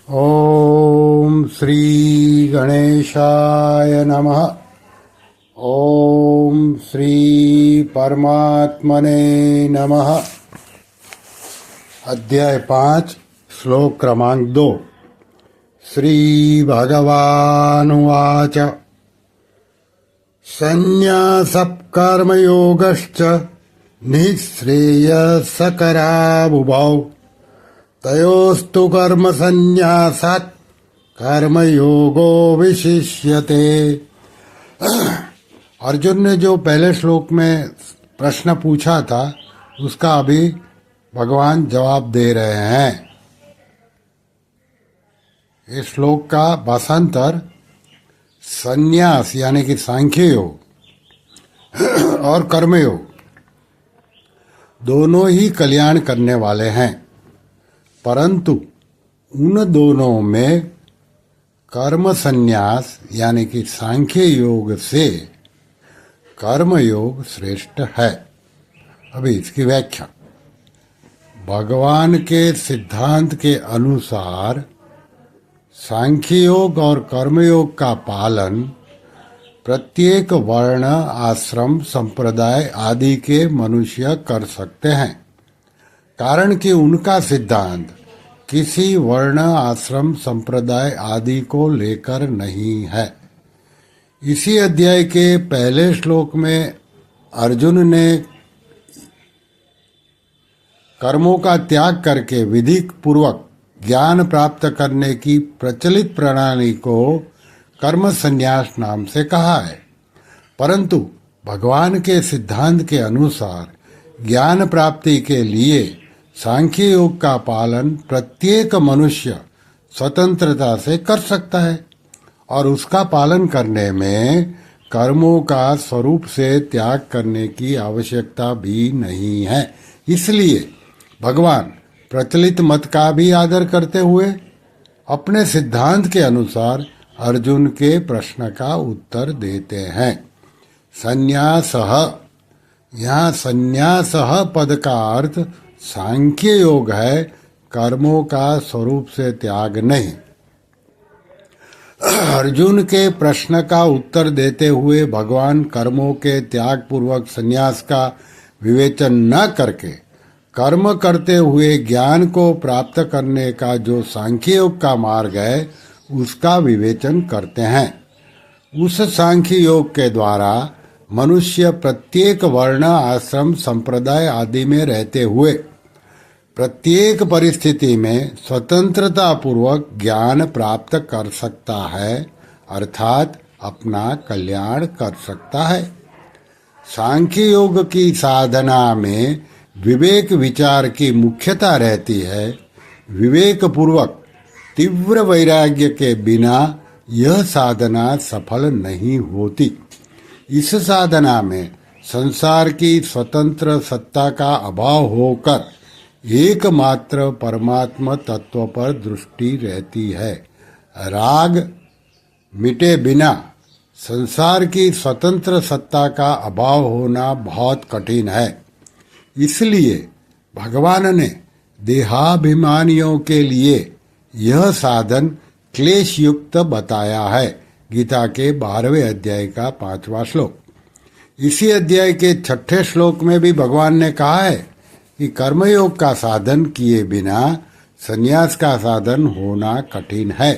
ओम श्री गणेशाय नमः। ओम श्री परमात्मने नमः। अध्याय 5 श्लोक क्रमांक 2। श्री भगवानुवाच संन्यासः कर्मयोगश्च निःश्रेयसकरावुभौ तयोस्तु कर्म संन्यासात् कर्मयोगो विशिष्यते। अर्जुन ने जो पहले श्लोक में प्रश्न पूछा था उसका अभी भगवान जवाब दे रहे हैं। इस श्लोक का भाषांतर संन्यास यानी कि सांख्य योग और कर्मयोग दोनों ही कल्याण करने वाले हैं, परंतु उन दोनों में कर्म संन्यास यानी कि सांख्य योग से कर्म योग श्रेष्ठ है। अभी इसकी व्याख्या। भगवान के सिद्धांत के अनुसार सांख्य योग और कर्मयोग का पालन प्रत्येक वर्ण आश्रम संप्रदाय आदि के मनुष्य कर सकते हैं, कारण कि उनका सिद्धांत किसी वर्ण आश्रम संप्रदाय आदि को लेकर नहीं है। इसी अध्याय के पहले श्लोक में अर्जुन ने कर्मों का त्याग करके विधि पूर्वक ज्ञान प्राप्त करने की प्रचलित प्रणाली को कर्म संन्यास नाम से कहा है, परंतु भगवान के सिद्धांत के अनुसार ज्ञान प्राप्ति के लिए सांख्य योग का पालन प्रत्येक मनुष्य स्वतंत्रता से कर सकता है और उसका पालन करने में कर्मों का स्वरूप से त्याग करने की आवश्यकता भी नहीं है। इसलिए भगवान प्रचलित मत का भी आदर करते हुए अपने सिद्धांत के अनुसार अर्जुन के प्रश्न का उत्तर देते हैं। संन्यासः, यहाँ संन्यासः पद का अर्थ सांख्य योग है, कर्मों का स्वरूप से त्याग नहीं। अर्जुन के प्रश्न का उत्तर देते हुए भगवान कर्मों के त्याग पूर्वक संन्यास का विवेचन न करके कर्म करते हुए ज्ञान को प्राप्त करने का जो सांख्य योग का मार्ग है उसका विवेचन करते हैं। उस सांख्य योग के द्वारा मनुष्य प्रत्येक वर्ण आश्रम संप्रदाय आदि में रहते हुए प्रत्येक परिस्थिति में स्वतंत्रता पूर्वक ज्ञान प्राप्त कर सकता है, अर्थात अपना कल्याण कर सकता है। सांख्य योग की साधना में विवेक विचार की मुख्यता रहती है। विवेक पूर्वक तीव्र वैराग्य के बिना यह साधना सफल नहीं होती। इस साधना में संसार की स्वतंत्र सत्ता का अभाव होकर एकमात्र परमात्मा तत्व पर दृष्टि रहती है। राग मिटे बिना संसार की स्वतंत्र सत्ता का अभाव होना बहुत कठिन है। इसलिए भगवान ने देहाभिमानियों के लिए यह साधन क्लेश युक्त बताया है। गीता के 12वें अध्याय का 5वां श्लोक। इसी अध्याय के 6ठे श्लोक में भी भगवान ने कहा है कि कर्मयोग का साधन किए बिना संन्यास का साधन होना कठिन है,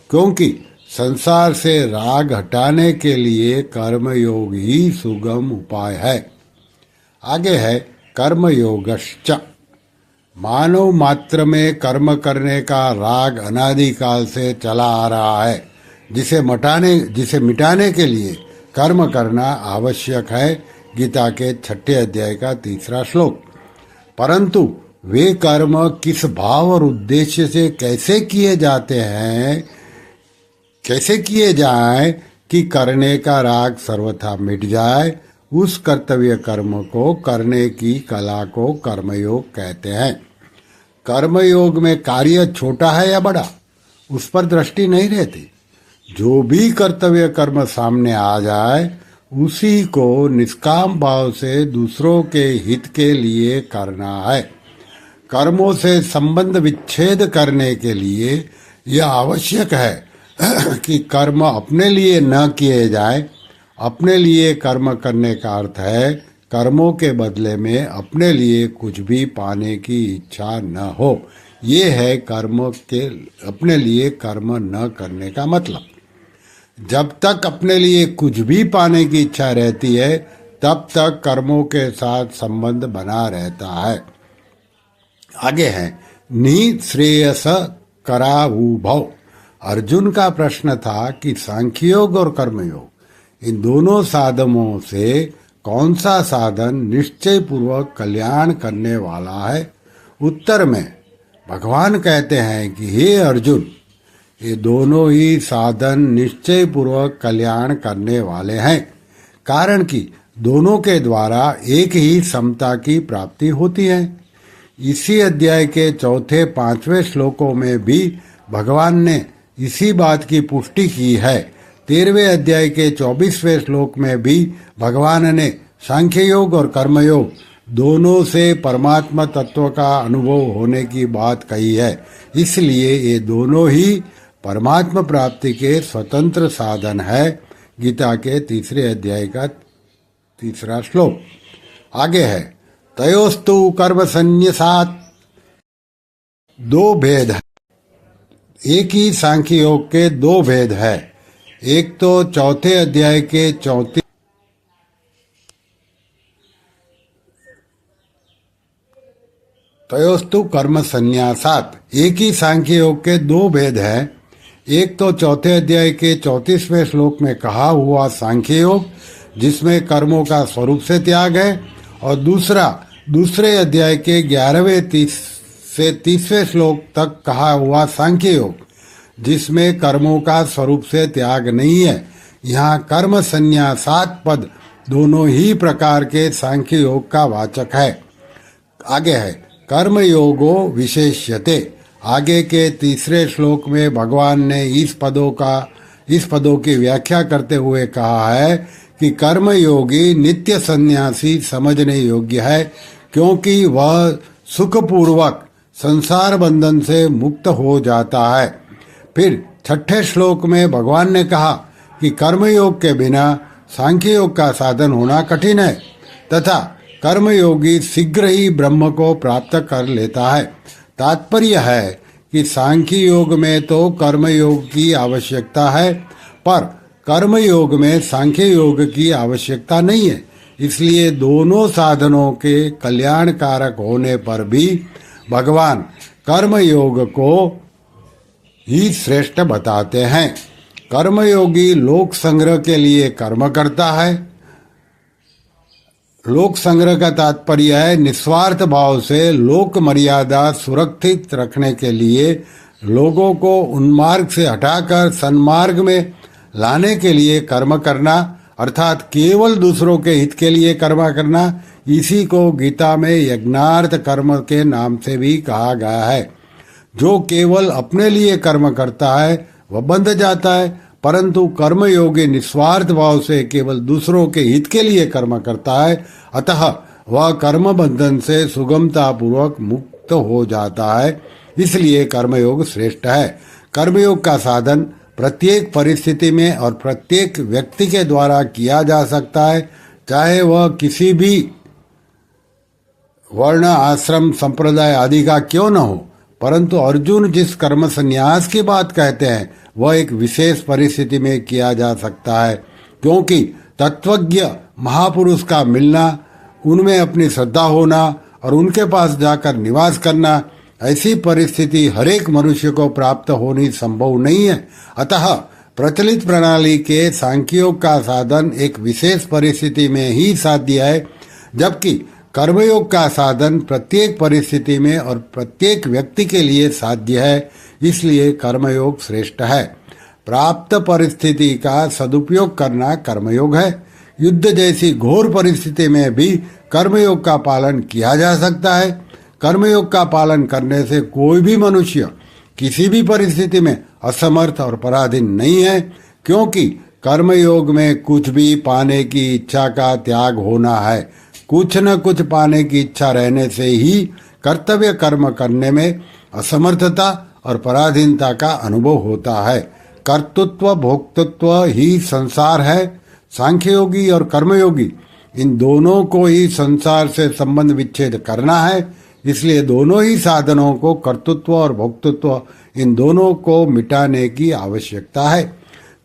क्योंकि संसार से राग हटाने के लिए कर्मयोग ही सुगम उपाय है। आगे है कर्मयोगश्च। मानव मात्र में कर्म करने का राग अनादिकाल से चला आ रहा है, जिसे मिटाने के लिए कर्म करना आवश्यक है। गीता के 6ठे अध्याय का 3रा श्लोक। परंतु वे कर्म किस भाव और उद्देश्य से कैसे किए जाएं कि करने का राग सर्वथा मिट जाए, उस कर्तव्य कर्म को करने की कला को कर्मयोग कहते हैं। कर्मयोग में कार्य छोटा है या बड़ा, उस पर दृष्टि नहीं रहती। जो भी कर्तव्य कर्म सामने आ जाए उसी को निष्काम भाव से दूसरों के हित के लिए करना है। कर्मों से संबंध विच्छेद करने के लिए यह आवश्यक है कि कर्म अपने लिए न किए जाए। अपने लिए कर्म करने का अर्थ है कर्मों के बदले में अपने लिए कुछ भी पाने की इच्छा न हो। ये है कर्म के अपने लिए कर्म न करने का मतलब। जब तक अपने लिए कुछ भी पाने की इच्छा रहती है तब तक कर्मों के साथ संबंध बना रहता है। आगे है निःश्रेयस करावुभौ। अर्जुन का प्रश्न था कि सांख्ययोग और कर्मयोग इन दोनों साधनों से कौन सा साधन निश्चय पूर्वक कल्याण करने वाला है। उत्तर में भगवान कहते हैं कि हे अर्जुन, ये दोनों ही साधन निश्चय पूर्वक कल्याण करने वाले हैं, कारण कि दोनों के द्वारा एक ही समता की प्राप्ति होती है। इसी अध्याय के चौथे 5वें श्लोकों में भी भगवान ने इसी बात की पुष्टि की है। 13वें अध्याय के 24वें श्लोक में भी भगवान ने सांख्य योग और कर्मयोग दोनों से परमात्मा तत्व का अनुभव होने की बात कही है। इसलिए ये दोनों ही परमात्मा प्राप्ति के स्वतंत्र साधन है। गीता के 3 अध्याय का 3 श्लोक। आगे है तयोस्तु कर्म संन्यासात् दो भेद है। एक ही सांख्य योग के दो भेद है। एक तो चौथे अध्याय के 34 तयोस्तु कर्म संन्यासात्, एक ही सांख्य योग के दो भेद है। एक तो चौथे अध्याय के 34वें श्लोक में कहा हुआ सांख्य योग जिसमें कर्मों का स्वरूप से त्याग है, और दूसरे अध्याय के 11वें से 30वें श्लोक तक कहा हुआ सांख्य योग जिसमें कर्मों का स्वरूप से त्याग नहीं है। यहाँ कर्म संन्यासात् पद दोनों ही प्रकार के सांख्य योग का वाचक है। आगे है कर्म योगो विशेष्यते। आगे के 3 श्लोक में भगवान ने इस पदों की व्याख्या करते हुए कहा है कि कर्म योगी नित्य सन्यासी समझने योग्य है, क्योंकि वह सुखपूर्वक संसार बंधन से मुक्त हो जाता है। फिर 6ठे श्लोक में भगवान ने कहा कि कर्मयोग के बिना सांख्य योग का साधन होना कठिन है तथा कर्मयोगी शीघ्र ही ब्रह्म को प्राप्त कर लेता है। तात्पर्य है कि सांख्य योग में तो कर्मयोग की आवश्यकता है, पर कर्मयोग में सांख्य योग की आवश्यकता नहीं है। इसलिए दोनों साधनों के कल्याणकारक होने पर भी भगवान कर्मयोग को ही श्रेष्ठ बताते हैं। कर्मयोगी लोक संग्रह के लिए कर्म करता है। लोक संग्रह का तात्पर्य है निस्वार्थ भाव से लोक मर्यादा सुरक्षित रखने के लिए लोगों को उन्मार्ग से हटाकर सन्मार्ग में लाने के लिए कर्म करना, अर्थात केवल दूसरों के हित के लिए कर्म करना। इसी को गीता में यज्ञार्थ कर्म के नाम से भी कहा गया है। जो केवल अपने लिए कर्म करता है वह बंध जाता है, परंतु कर्मयोगी निस्वार्थ भाव से केवल दूसरों के हित के लिए कर्म करता है, अतः वह कर्म बंधन से सुगमता पूर्वक मुक्त हो जाता है। इसलिए कर्मयोग श्रेष्ठ है। कर्मयोग का साधन प्रत्येक परिस्थिति में और प्रत्येक व्यक्ति के द्वारा किया जा सकता है, चाहे वह किसी भी वर्ण आश्रम संप्रदाय आदि का क्यों न हो। परंतु अर्जुन जिस कर्म संन्यास की बात कहते हैं वह एक विशेष परिस्थिति में किया जा सकता है, क्योंकि तत्वज्ञ महापुरुष का मिलना, उनमें अपनी श्रद्धा होना और उनके पास जाकर निवास करना, ऐसी परिस्थिति हरेक मनुष्य को प्राप्त होनी संभव नहीं है। अतः प्रचलित प्रणाली के सांख्ययोग का साधन एक विशेष परिस्थिति में ही साध्य है, जबकि कर्मयोग का साधन प्रत्येक परिस्थिति में और प्रत्येक व्यक्ति के लिए साध्य है। इसलिए कर्मयोग श्रेष्ठ है। प्राप्त परिस्थिति का सदुपयोग करना कर्मयोग है। युद्ध जैसी घोर परिस्थिति में भी कर्मयोग का पालन किया जा सकता है। कर्मयोग का पालन करने से कोई भी मनुष्य किसी भी परिस्थिति में असमर्थ और पराधीन नहीं है, क्योंकि कर्मयोग में कुछ भी पाने की इच्छा का त्याग होना है। कुछ न कुछ पाने की इच्छा रहने से ही कर्तव्य कर्म करने में असमर्थता और पराधीनता का अनुभव होता है। कर्तृत्व भोक्तृत्व ही संसार है। सांख्य योगी और कर्मयोगी इन दोनों को ही संसार से संबंध विच्छेद करना है। इसलिए दोनों ही साधनों को, कर्तृत्व और भोक्तृत्व, इन दोनों को मिटाने की आवश्यकता है।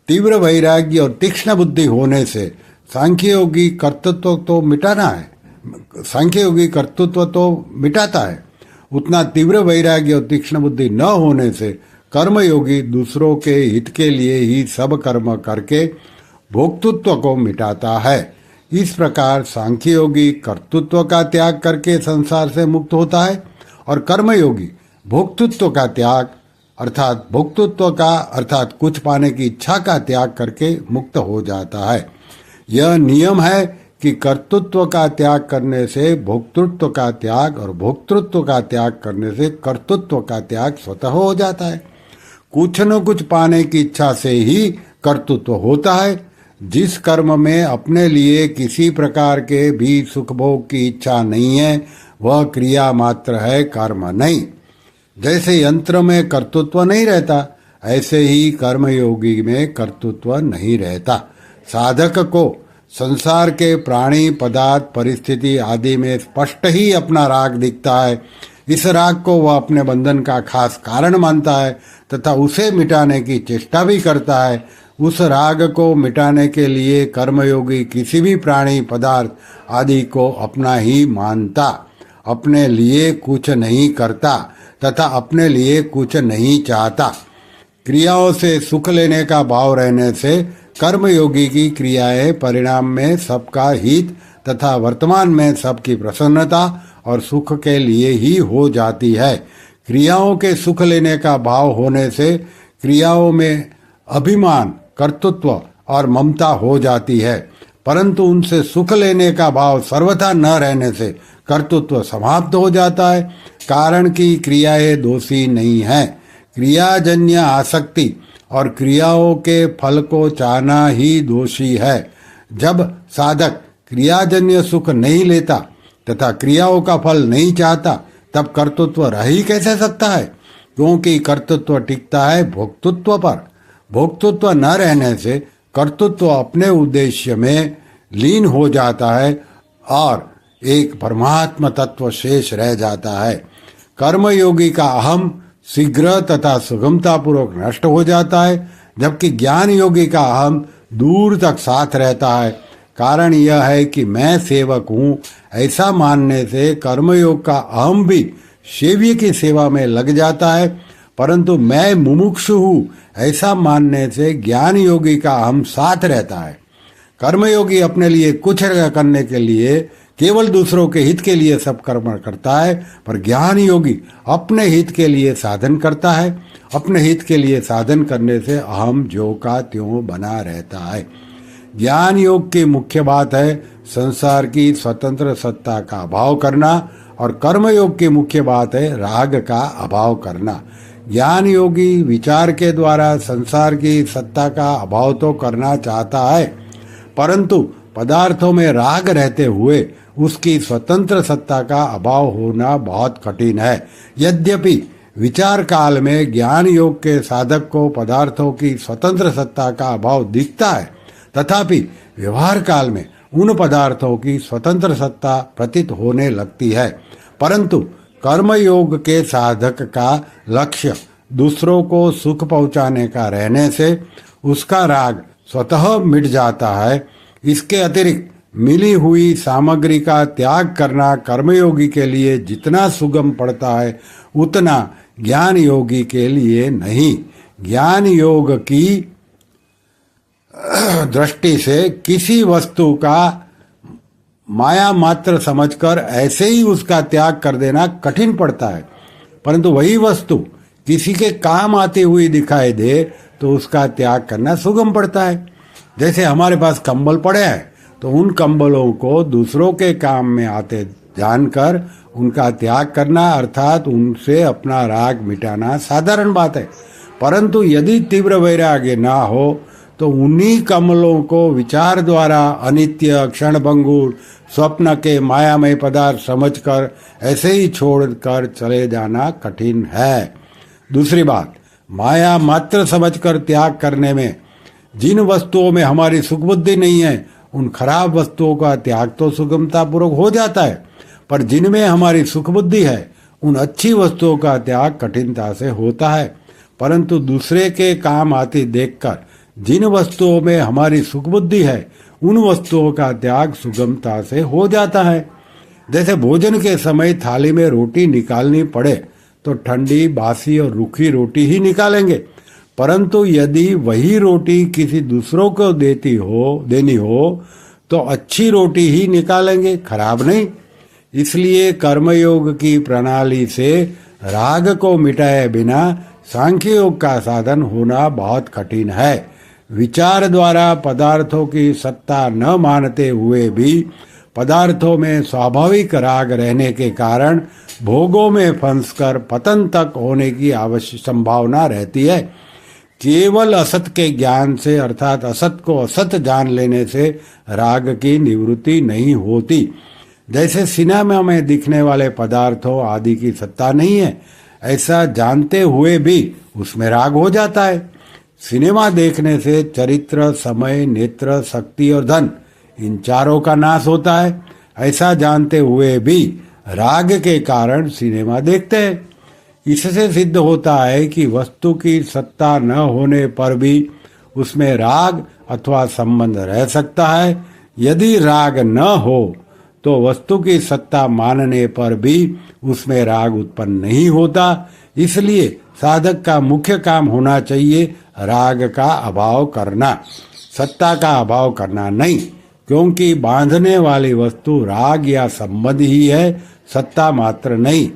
तीव्र वैराग्य और तीक्ष्ण बुद्धि होने से सांख्य योगी कर्तृत्व तो मिटाना है, सांख्य योगी कर्तृत्व तो मिटाता है, उतना तीव्र वैराग्य और तीक्ष्ण बुद्धि न होने से कर्मयोगी दूसरों के हित के लिए ही सब कर्म करके भोक्तृत्व को मिटाता है। इस प्रकार सांख्य योगी कर्तृत्व का त्याग करके संसार से मुक्त होता है और कर्मयोगी भोक्तृत्व का त्याग अर्थात भोक्तृत्व का अर्थात कुछ पाने की इच्छा का त्याग करके मुक्त हो जाता है। यह नियम है कि कर्तृत्व का त्याग करने से भोक्तृत्व का त्याग और भोक्तृत्व का त्याग करने से कर्तृत्व का त्याग स्वतः हो जाता है। कुछ न कुछ पाने की इच्छा से ही कर्तृत्व होता है। जिस कर्म में अपने लिए किसी प्रकार के भी सुख भोग की इच्छा नहीं है वह क्रिया मात्र है, कर्म नहीं। जैसे यंत्र में कर्तृत्व नहीं रहता ऐसे ही कर्मयोगी में कर्तृत्व नहीं रहता। साधक को संसार के प्राणी पदार्थ परिस्थिति आदि में स्पष्ट ही अपना राग दिखता है। इस राग को वह अपने बंधन का खास कारण मानता है तथा उसे मिटाने की चेष्टा भी करता है। उस राग को मिटाने के लिए कर्मयोगी किसी भी प्राणी पदार्थ आदि को अपना ही मानता, अपने लिए कुछ नहीं करता तथा अपने लिए कुछ नहीं चाहता। क्रियाओं से सुख लेने का भाव रहने से कर्मयोगी की क्रियाएं परिणाम में सबका हित तथा वर्तमान में सबकी प्रसन्नता और सुख के लिए ही हो जाती है। क्रियाओं के सुख लेने का भाव होने से क्रियाओं में अभिमान, कर्तृत्व और ममता हो जाती है, परंतु उनसे सुख लेने का भाव सर्वथा न रहने से कर्तृत्व समाप्त हो जाता है। कारण कि क्रियाएं दोषी नहीं है। क्रियाजन्य आसक्ति और क्रियाओं के फल को चाहना ही दोषी है। जब साधक क्रियाजन्य सुख नहीं लेता तथा क्रियाओं का फल नहीं चाहता तब कर्तृत्व रह ही कैसे सकता है, क्योंकि कर्तृत्व टिकता है भोक्तृत्व पर। भोक्तृत्व न रहने से कर्तृत्व अपने उद्देश्य में लीन हो जाता है और एक परमात्मा तत्व शेष रह जाता है। कर्मयोगी का अहम शीघ्र तथा सुगमतापूर्वक नष्ट हो जाता है, जबकि ज्ञान योगी का अहम दूर तक साथ रहता है। कारण यह है कि मैं सेवक हूँ ऐसा मानने से कर्मयोग का अहम भी सेव्य की सेवा में लग जाता है, परंतु मैं मुमुक्षु हूँ ऐसा मानने से ज्ञान योगी का अहम साथ रहता है। कर्मयोगी अपने लिए कुछ करने के लिए केवल दूसरों के हित के लिए सब कर्म करता है, पर ज्ञान योगी अपने हित के लिए साधन करता है। अपने हित के लिए साधन करने से अहम ज्यों का त्यों बना रहता है। ज्ञान योग की मुख्य बात है संसार की स्वतंत्र सत्ता का अभाव करना और कर्मयोग की मुख्य बात है राग का अभाव करना। ज्ञान योगी विचार के द्वारा संसार की सत्ता का अभाव तो करना चाहता है, परंतु पदार्थों में राग रहते हुए उसकी स्वतंत्र सत्ता का अभाव होना बहुत कठिन है। यद्यपि विचार काल में ज्ञान योग के साधक को पदार्थों की स्वतंत्र सत्ता का अभाव दिखता है, तथापि व्यवहार काल में उन पदार्थों की स्वतंत्र सत्ता प्रतीत होने लगती है। परंतु कर्मयोग के साधक का लक्ष्य दूसरों को सुख पहुंचाने का रहने से उसका राग स्वतः मिट जाता है। इसके अतिरिक्त मिली हुई सामग्री का त्याग करना कर्मयोगी के लिए जितना सुगम पड़ता है उतना ज्ञान योगी के लिए नहीं। ज्ञान योग की दृष्टि से किसी वस्तु का माया मात्र समझकर ऐसे ही उसका त्याग कर देना कठिन पड़ता है, परंतु वही वस्तु किसी के काम आती हुई दिखाई दे तो उसका त्याग करना सुगम पड़ता है। जैसे हमारे पास कंबल पड़े हैं तो उन कंबलों को दूसरों के काम में आते जानकर उनका त्याग करना अर्थात उनसे अपना राग मिटाना साधारण बात है। परंतु यदि तीव्र वैराग्य ना हो तो उन्हीं कमलों को विचार द्वारा अनित्य, क्षणभंगुर, स्वप्न के मायामय पदार्थ समझकर ऐसे ही छोड़कर चले जाना कठिन है। दूसरी बात, माया मात्र समझकर त्याग करने में जिन वस्तुओं में हमारी सुखबुद्धि नहीं है उन खराब वस्तुओं का त्याग तो सुगमतापूर्वक हो जाता है, पर जिनमें हमारी सुखबुद्धि है उन अच्छी वस्तुओं का त्याग कठिनता से होता है। परंतु दूसरे के काम आती देखकर जिन वस्तुओं में हमारी सुखबुद्धि है उन वस्तुओं का त्याग सुगमता से हो जाता है। जैसे भोजन के समय थाली में रोटी निकालनी पड़े तो ठंडी, बासी और रूखी रोटी ही निकालेंगे, परंतु यदि वही रोटी किसी दूसरों को देनी हो तो अच्छी रोटी ही निकालेंगे, खराब नहीं। इसलिए कर्मयोग की प्रणाली से राग को मिटाए बिना सांख्य योग का साधन होना बहुत कठिन है। विचार द्वारा पदार्थों की सत्ता न मानते हुए भी पदार्थों में स्वाभाविक राग रहने के कारण भोगों में फंसकर पतन तक होने की आवश्यक संभावना रहती है। केवल असत के ज्ञान से अर्थात असत को असत जान लेने से राग की निवृत्ति नहीं होती। जैसे सिनेमा में दिखने वाले पदार्थों आदि की सत्ता नहीं है, ऐसा जानते हुए भी उसमें राग हो जाता है। सिनेमा देखने से चरित्र, समय, नेत्र, शक्ति और धन इन चारों का नाश होता है। ऐसा जानते हुए भी राग के कारण सिनेमा देखते हैं। इससे सिद्ध होता है कि वस्तु की सत्ता न होने पर भी उसमें राग अथवा संबंध रह सकता है। यदि राग न हो तो वस्तु की सत्ता मानने पर भी उसमें राग उत्पन्न नहीं होता। इसलिए साधक का मुख्य काम होना चाहिए राग का अभाव करना, सत्ता का अभाव करना नहीं, क्योंकि बांधने वाली वस्तु राग या संबंध ही है, सत्ता मात्र नहीं।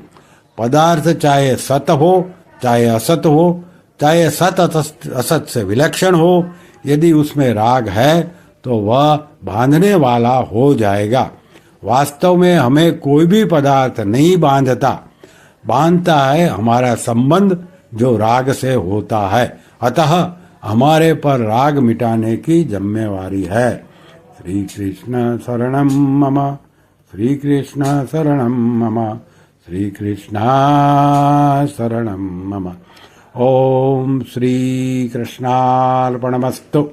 पदार्थ चाहे सत हो चाहे असत हो, चाहे सत असत से विलक्षण हो, यदि उसमें राग है तो वह बांधने वाला हो जाएगा। वास्तव में हमें कोई भी पदार्थ नहीं बांधता है हमारा संबंध जो राग से होता है। अतः हमारे पर राग मिटाने की जिम्मेवारी है। श्री कृष्ण शरणम मम, श्री कृष्ण शरणम मम, श्री कृष्ण शरणम मम। ओम श्री कृष्णार्पणमस्तु।